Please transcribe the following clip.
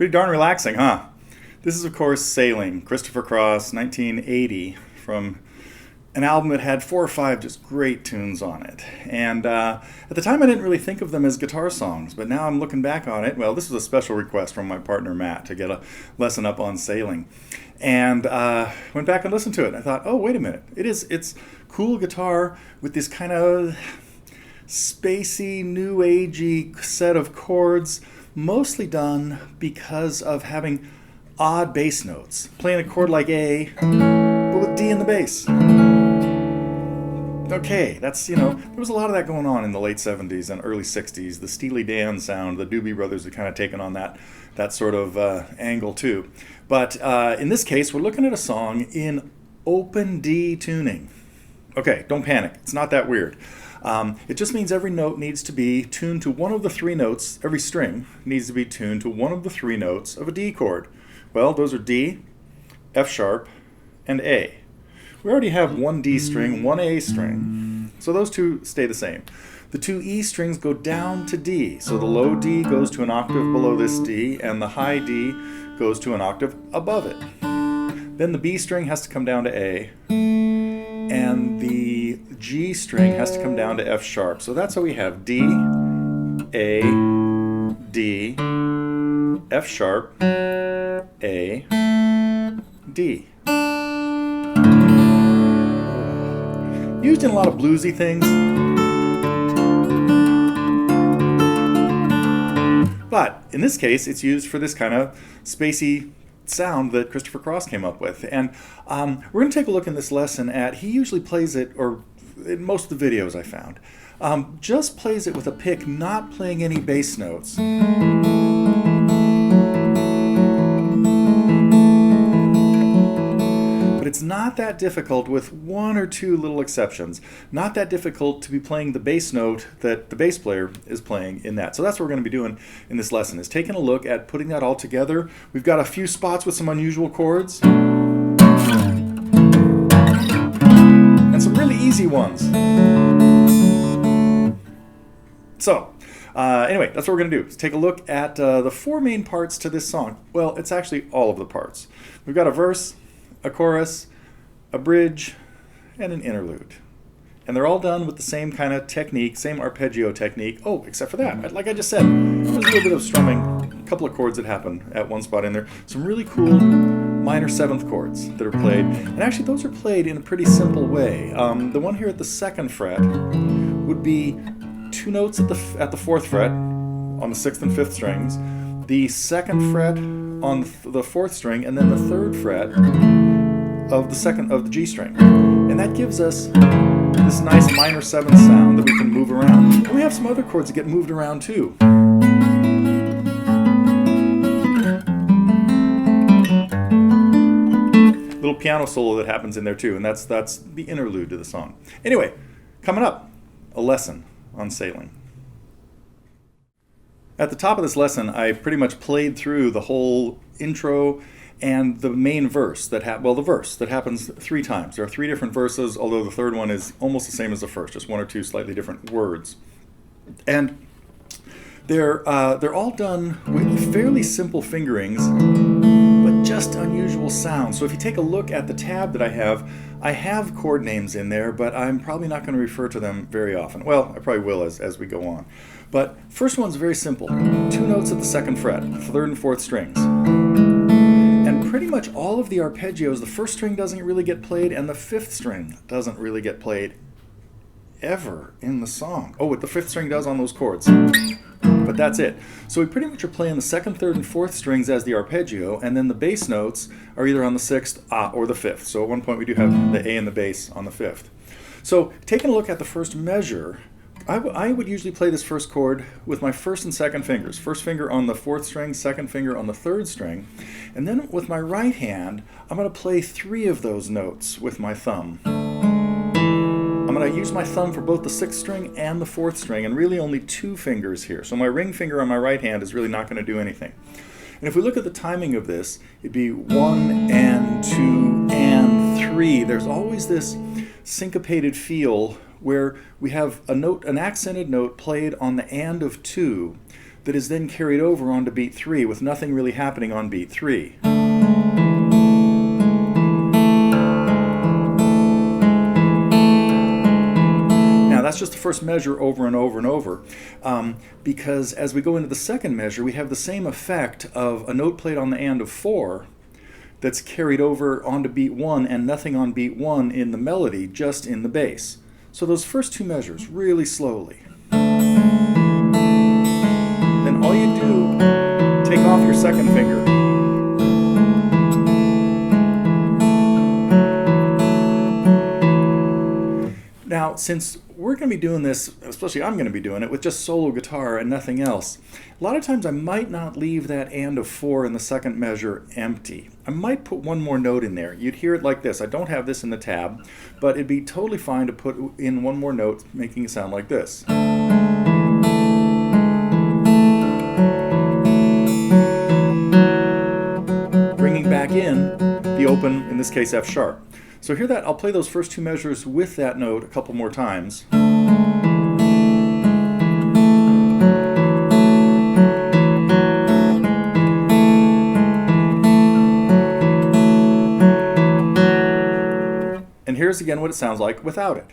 Pretty darn relaxing, huh? This is, of course, Sailing, Christopher Cross, 1980, from an album that had 4 or 5 just great tunes on it. And at the time I didn't really think of them as guitar songs, but now I'm looking back on it. Well, this was a special request from my partner Matt to get a lesson up on Sailing. And went back and listened to it. I thought, oh, wait a minute. It's cool guitar with this kind of spacey, new agey set of chords, mostly done because of having odd bass notes. Playing a chord like A, but with D in the bass. Okay, that's, there was a lot of that going on in the late 70s and early 60s. The Steely Dan sound, the Doobie Brothers had kind of taken on that sort of angle too. But in this case, we're looking at a song in open D tuning. Okay, don't panic. It's not that weird. It just means every note needs to be tuned to one of the 3 notes, every string needs to be tuned to one of the 3 notes of a D chord. Well, those are D, F sharp, and A. We already have one D string, one A string, so those 2 stay the same. The 2 E strings go down to D, so the low D goes to an octave below this D, and the high D goes to an octave above it. Then the B string has to come down to A, and the G string has to come down to F sharp. So that's how we have D, A, D, F sharp, A, D. Used in a lot of bluesy things. But in this case, it's used for this kind of spacey sound that Christopher Cross came up with. And we're going to take a look in this lesson at, he usually plays it, or in most of the videos I found, just plays it with a pick, not playing any bass notes. But it's not that difficult, with 1 or 2 little exceptions, not that difficult to be playing the bass note that the bass player is playing in that. So that's what we're going to be doing in this lesson, is taking a look at putting that all together. We've got a few spots with some unusual chords, and some really easy ones. So, anyway, that's what we're going to do, is take a look at the 4 main parts to this song. Well, it's actually all of the parts. We've got a verse, a chorus, a bridge, and an interlude. And they're all done with the same kind of technique, same arpeggio technique. Oh, except for that, like I just said, there's a little bit of strumming, a couple of chords that happen at one spot in there. Some really cool minor 7th chords that are played. And actually, those are played in a pretty simple way. The one here at the 2nd fret would be 2 notes at the 4th fret on the 6th and 5th strings, the 2nd fret on the 4th string, and then the 3rd fret of the G string. And that gives us this nice minor 7th sound that we can move around. And we have some other chords that get moved around too. Little piano solo that happens in there too, and that's the interlude to the song. Anyway, coming up, a lesson on Sailing. At the top of this lesson, I pretty much played through the whole intro and the main verse the verse that happens 3 times. There are 3 different verses, although the 3rd one is almost the same as the first, just 1 or 2 slightly different words. And they're all done with fairly simple fingerings, but just unusual sounds. So if you take a look at the tab that I have chord names in there, but I'm probably not going to refer to them very often. Well, I probably will as we go on. But first one's very simple. 2 notes at the 2nd fret, 3rd and 4th strings. And pretty much all of the arpeggios, the 1st string doesn't really get played, and the 5th string doesn't really get played ever in the song. Oh, what the 5th string does on those chords. But that's it. So we pretty much are playing the 2nd, 3rd, and 4th strings as the arpeggio, and then the bass notes are either on the 6th or the 5th. So at one point we do have the A and the bass on the 5th. So taking a look at the first measure, I would usually play this first chord with my 1st and 2nd fingers. 1st finger on the 4th string, 2nd finger on the 3rd string. And then with my right hand, I'm going to play 3 of those notes with my thumb. I'm going to use my thumb for both the 6th string and the 4th string, and really only 2 fingers here. So my ring finger on my right hand is really not going to do anything. And if we look at the timing of this, it'd be 1 and 2 and 3. There's always this syncopated feel where we have a note, an accented note played on the and of 2 that is then carried over onto beat 3 with nothing really happening on beat 3. That's just the first measure over and over and over, because as we go into the second measure, we have the same effect of a note played on the and of 4 that's carried over onto beat 1 and nothing on beat 1 in the melody, just in the bass. So those first two measures, really slowly. Then all you do, take off your second finger. Now, since we're going to be doing this, especially I'm going to be doing it, with just solo guitar and nothing else, a lot of times I might not leave that and of 4 in the second measure empty. I might put one more note in there. You'd hear it like this. I don't have this in the tab, but it'd be totally fine to put in one more note, making it sound like this. Bringing back in the open, in this case F sharp. So hear that, I'll play those first two measures with that note a couple more times. And here's again what it sounds like without it.